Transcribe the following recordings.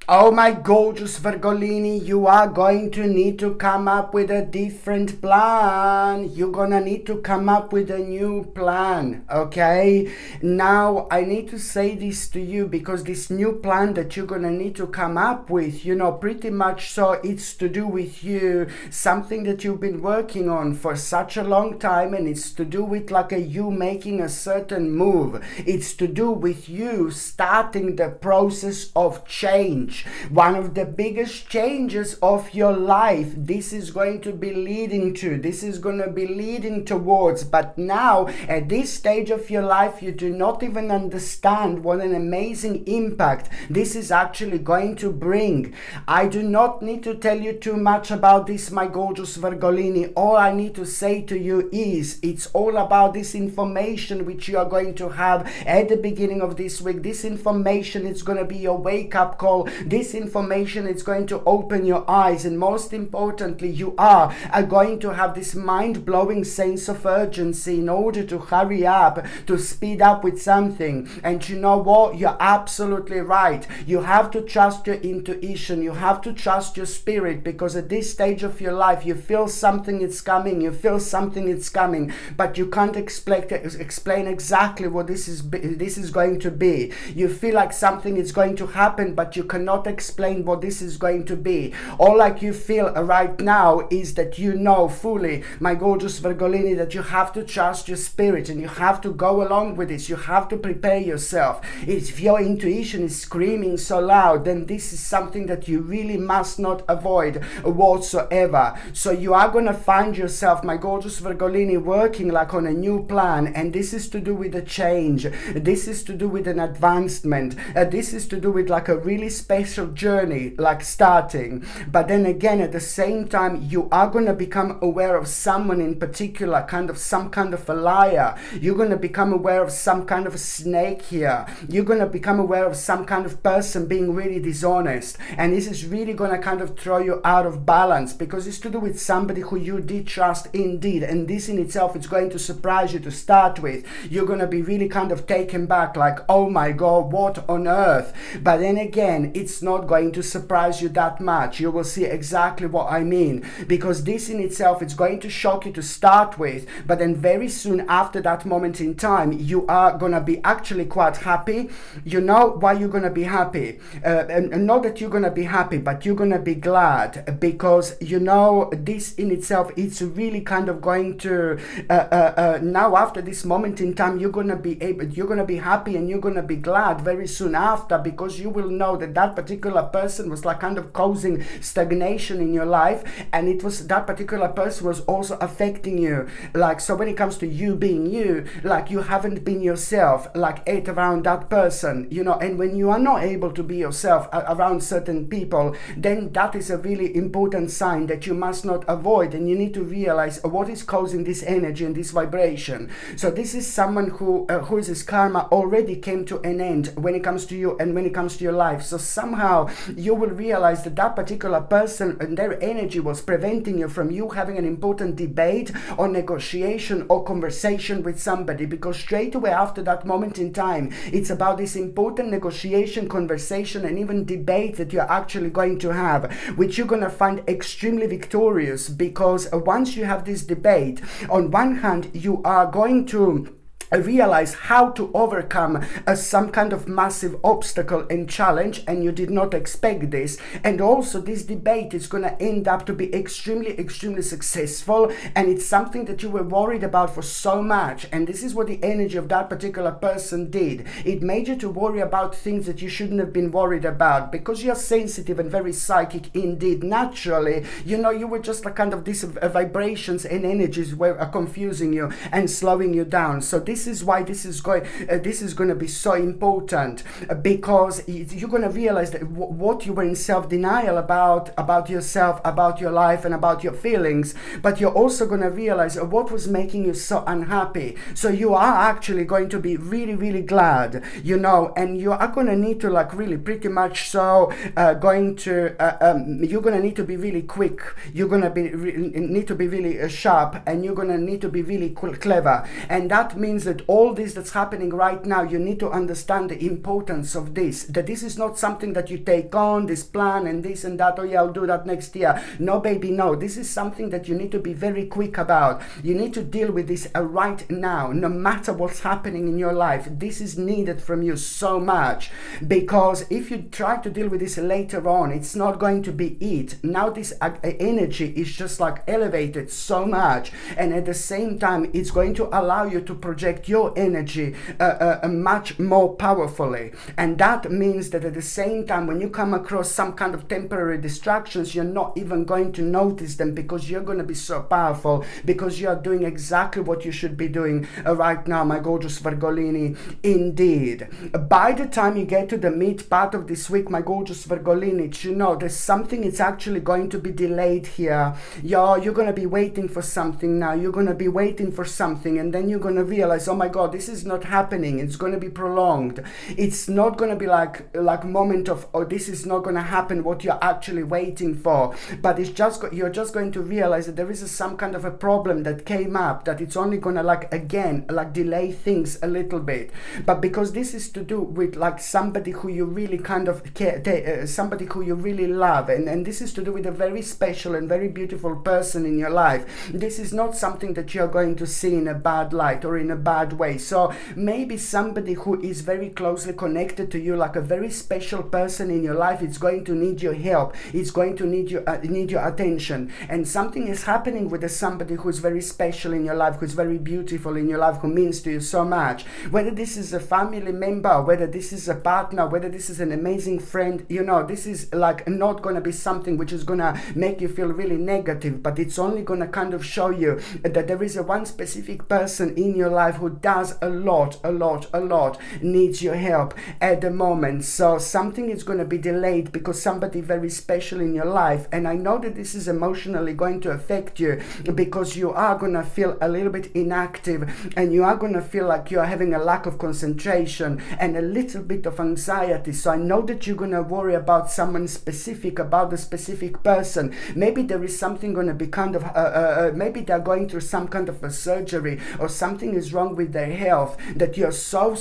Oh my gorgeous Virgolini, you are going to need to come up with a different plan. You're gonna need to come up with a new plan, okay? Now, I need to say this to you because this new plan that you're gonna need to come up with, pretty much so it's to do with you, something that you've been working on for such a long time, and it's to do with like you making a certain move. It's to do with you starting the process of change. One of the biggest changes of your life, this is going to be leading towards. But now, at this stage of your life, you do not even understand what an amazing impact this is actually going to bring. I do not need to tell you too much about this, my gorgeous Virgolini. All I need to say to you is, it's all about this information which you are going to have at the beginning of this week. This information is going to be your wake-up call. This information is going to open your eyes, and most importantly, you are going to have this mind-blowing sense of urgency in order to hurry up, to speed up with something. And you know what? You're absolutely right. You have to trust your intuition. You have to trust your spirit, because at this stage of your life, you feel something is coming. But you can't explain exactly what this is going to be. You feel like something is going to happen, but you cannot explain what this is going to be. All like you feel right now is that you know fully, my gorgeous Virgolini, that you have to trust your spirit and you have to go along with this. You have to prepare yourself. If your intuition is screaming so loud, then this is something that you really must not avoid whatsoever. So you are going to find yourself, my gorgeous Virgolini, working like on a new plan, and this is to do with a change. This is to do with an advancement. This is to do with like a really special journey, like starting. But then again, at the same time, you are going to become aware of someone in particular, some kind of a liar. You're going to become aware of some kind of a snake here. You're going to become aware of some kind of person being really dishonest, and this is really going to kind of throw you out of balance, because it's to do with somebody who you did trust indeed, and this in itself is going to surprise you to start with. You're going to be really kind of taken back, like, oh my god, what on earth? But then again, it's not going to surprise you that much. You will see exactly what I mean, because this in itself is going to shock you to start with, but then very soon after that moment in time, you are going to be actually quite happy. You know why you're going to be happy? And not that you're going to be happy, but you're going to be glad, because you know this in itself, it's really kind of going to now after this moment in time, you're going to be happy and you're going to be glad very soon after, because you will know that that particular person was like kind of causing stagnation in your life, and it was that particular person was also affecting you. Like, so when it comes to you being you, like you haven't been yourself, like around that person, and when you are not able to be yourself around certain people, then that is a really important sign that you must not avoid, and you need to realize what is causing this energy and this vibration. So this is someone whose karma already came to an end when it comes to you and when it comes to your life. So somehow you will realize that that particular person and their energy was preventing you from you having an important debate or negotiation or conversation with somebody, because straight away after that moment in time, it's about this important negotiation, conversation, and even debate that you're actually going to have, which you're going to find extremely victorious, because once you have this debate, on one hand, you are going to realize how to overcome some kind of massive obstacle and challenge, and you did not expect this. And also this debate is going to end up to be extremely successful, and it's something that you were worried about for so much, and this is what the energy of that particular person did. It made you to worry about things that you shouldn't have been worried about, because you're sensitive and very psychic indeed. Naturally, you were just like kind of these vibrations and energies were confusing you and slowing you down. So this is why this is going to be so important, because you're going to realize that what you were in self-denial about yourself, about your life, and about your feelings, but you're also going to realize what was making you so unhappy. So you are actually going to be really glad, and you are going to need to like really pretty much so you're going to need to be really quick. You're going to need to be really sharp, and you're going to need to be really clever, and that means that all this that's happening right now, you need to understand the importance of this, that this is not something that you take on, this plan and this and that, oh yeah, I'll do that next year. No, baby, no. This is something that you need to be very quick about. You need to deal with this right now, no matter what's happening in your life. This is needed from you so much, because if you try to deal with this later on, it's not going to be it. Now this energy is just like elevated so much, and at the same time it's going to allow you to project your energy much more powerfully. And that means that at the same time, when you come across some kind of temporary distractions, you're not even going to notice them, because you're going to be so powerful, because you are doing exactly what you should be doing right now, my gorgeous Virgolini. Indeed, by the time you get to the mid part of this week, my gorgeous Virgolini, you know there's something, it's actually going to be delayed here. You're going to be waiting for something now. You're going to be waiting for something, and then you're going to realize, oh my God, this is not happening. It's going to be prolonged. It's not going to be like moment of, oh, this is not going to happen, what you're actually waiting for. But it's just you're just going to realize that there is some kind of a problem that came up, that it's only going to delay things a little bit. But because this is to do with like somebody who you really kind of care, somebody who you really love, and this is to do with a very special and very beautiful person in your life. This is not something that you're going to see in a bad light or in a bad way. So maybe somebody who is very closely connected to you, like a very special person in your life, is going to need your help. It's going to need your attention. And something is happening with somebody who's very special in your life, who's very beautiful in your life, who means to you so much. Whether this is a family member, whether this is a partner, whether this is an amazing friend, you know, this is like not going to be something which is going to make you feel really negative, but it's only going to kind of show you that there is one specific person in your life who does a lot needs your help at the moment. So something is going to be delayed because somebody very special in your life, and I know that this is emotionally going to affect you, because you are going to feel a little bit inactive, and you are going to feel like you are having a lack of concentration and a little bit of anxiety. So I know that you're going to worry about someone specific, about the specific person. Maybe there is something going to be kind of maybe they're going through some kind of a surgery, or something is wrong with their health that you're so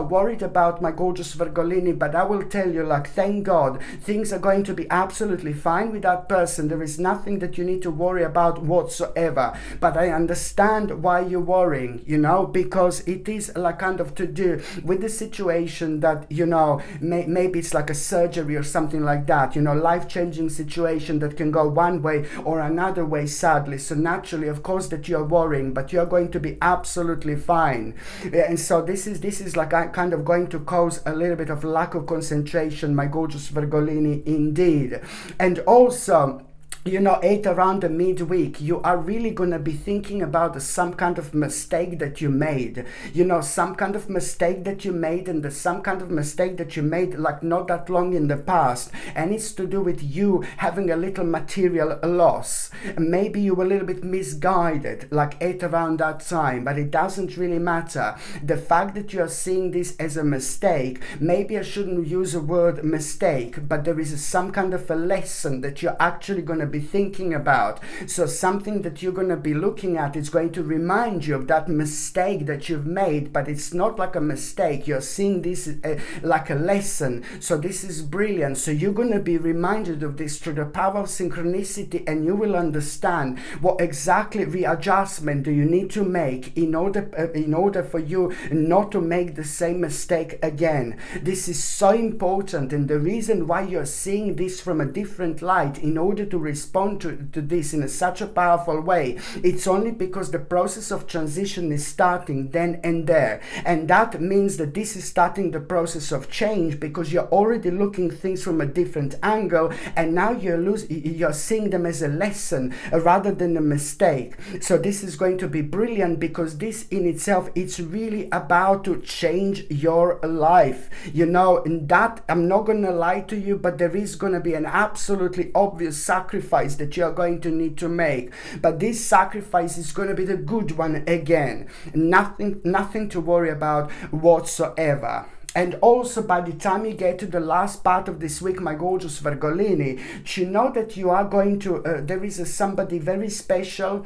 worried about, my gorgeous Virgolini. But I will tell you, like, thank God, things are going to be absolutely fine with that person. There is nothing that you need to worry about whatsoever. But I understand why you're worrying, you know, because it is like kind of to do with the situation that, you know, maybe it's like a surgery or something like that, you know, life-changing situation that can go one way or another way, sadly. So naturally, of course, that you're worrying, but you're going to be absolutely fine. And so this is like kind of going to cause a little bit of lack of concentration, my gorgeous Virgolini, indeed. And also, you know, around the midweek, you are really going to be thinking about some kind of mistake that you made. You know, some kind of mistake that you made, and some kind of mistake that you made like not that long in the past. And it's to do with you having a little material loss. Maybe you were a little bit misguided, like around that time, but it doesn't really matter. The fact that you are seeing this as a mistake, maybe I shouldn't use the word mistake, but there is some kind of a lesson that you're actually going to be thinking about. So something that you're going to be looking at is going to remind you of that mistake that you've made, but it's not like a mistake. You're seeing this like a lesson. So this is brilliant. So you're going to be reminded of this through the power of synchronicity, and you will understand what exactly readjustment do you need to make in order for you not to make the same mistake again. This is so important, and the reason why you're seeing this from a different light, in order to respond to this in such a powerful way, it's only because the process of transition is starting then and there. And that means that this is starting the process of change, because you're already looking things from a different angle, and now you're seeing them as a lesson rather than a mistake. So this is going to be brilliant, because this in itself, it's really about to change your life. You know, in that, I'm not going to lie to you, but there is going to be an absolutely obvious sacrifice that you're going to need to make. But this sacrifice is going to be the good one again. Nothing to worry about whatsoever. And also, by the time you get to the last part of this week, my gorgeous Virgolini, you know that you are going to, there is somebody very special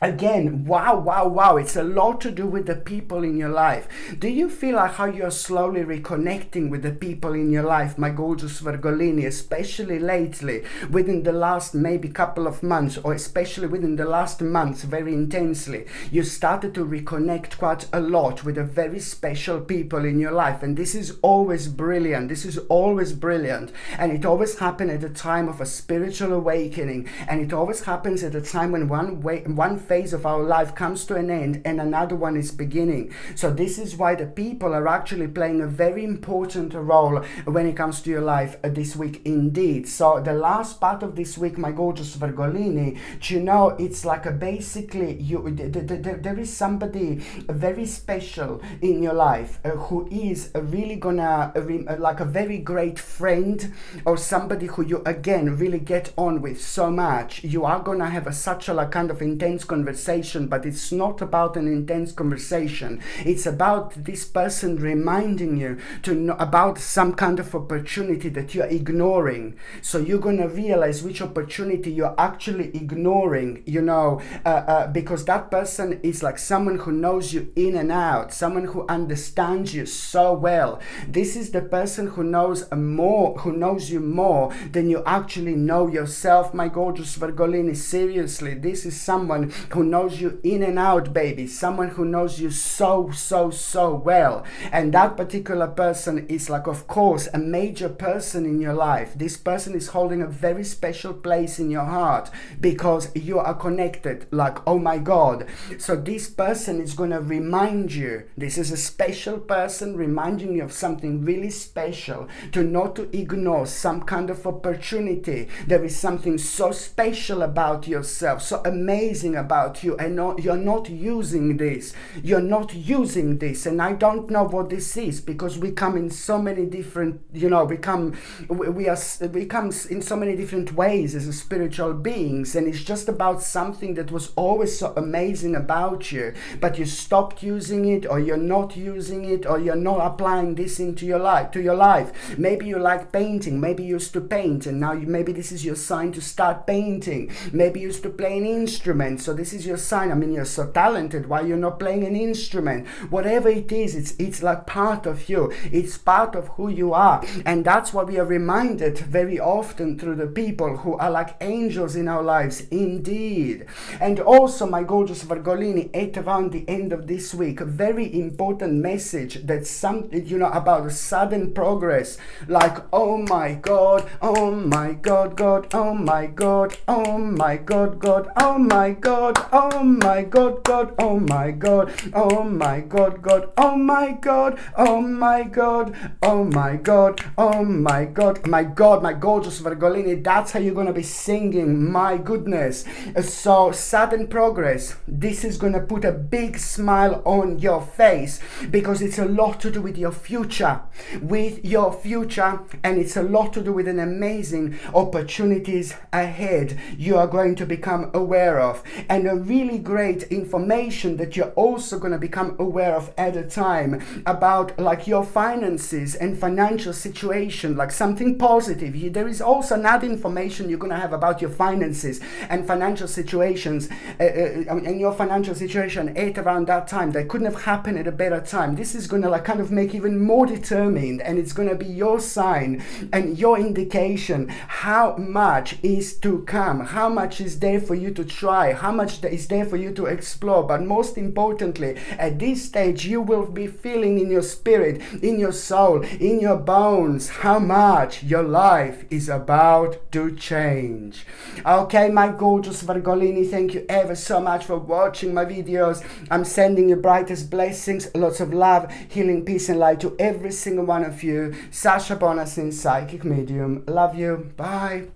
Again, wow, it's a lot to do with the people in your life. Do you feel like how you're slowly reconnecting with the people in your life, my gorgeous Virgolini, especially lately, within the last maybe couple of months, or especially within the last months, very intensely? You started to reconnect quite a lot with the very special people in your life, and this is always brilliant. This is always brilliant, and it always happens at a time of a spiritual awakening, and it always happens at a time when one phase of our life comes to an end and another one is beginning. So this is why the people are actually playing a very important role when it comes to your life this week indeed. So the last part of this week, my gorgeous Virgolini, you know, it's like a basically there is somebody very special in your life who is really gonna like a very great friend, or somebody who you again really get on with so much. You are gonna have such a like kind of intense conversation, but it's not about an intense conversation. It's about this person reminding you to know about some kind of opportunity that you're ignoring. So you're gonna realize which opportunity you're actually ignoring, you know, because that person is like someone who knows you in and out, someone who understands you so well. This is the person who knows you more than you actually know yourself, my gorgeous Virgolini. Seriously, this is someone who knows you in and out, baby. Someone who knows you so well. And that particular person is like, of course, a major person in your life. This person is holding a very special place in your heart because you are connected, like, oh my God. So this person is going to remind you, this is a special person reminding you of something really special, to not to ignore some kind of opportunity. There is something so special about yourself, so amazing about you, and you're not using this. You're not using this, and I don't know what this is, because we come in so many different, you know, we come in so many different ways as a spiritual beings, and it's just about something that was always so amazing about you, but you stopped using it, or you're not using it, or you're not applying this into your life. Maybe you like painting, maybe you used to paint, and now maybe this is your sign to start painting. Maybe you used to play an instrument, so this is your sign. I mean, you're so talented, why you're not playing an instrument? Whatever it is, it's like part of you. It's part of who you are, and that's what we are reminded very often through the people who are like angels in our lives indeed. And also, my gorgeous Virgolini, at around the end of this week, a very important message that about a sudden progress, like, oh my God, oh my God, God, oh my God, oh my God, God, oh my God, oh my God, God, oh my God, oh my God, God, oh my God, oh my God, oh my God, oh my God, my God, my gorgeous Virgolini, that's how you're gonna be singing, my goodness. So sudden progress, this is gonna put a big smile on your face, because it's a lot to do with your future, and it's a lot to do with an amazing opportunities ahead you are going to become aware of, and a really great information that you're also going to become aware of at a time about like your finances and financial situation, like something positive. There is also another information you're going to have about your finances and financial situations, and your financial situation at around that time that couldn't have happened at a better time. This is going to like kind of make even more determined, and it's going to be your sign and your indication how much is to come, how much is there for you to try, how much is there for you to explore. But most importantly, at this stage, you will be feeling in your spirit, in your soul, in your bones, how much your life is about to change. Okay, my gorgeous Virgolini, thank you ever so much for watching my videos. I'm sending you brightest blessings, lots of love, healing, peace and light to every single one of you. Sasha Bonasin, psychic medium. Love you. Bye.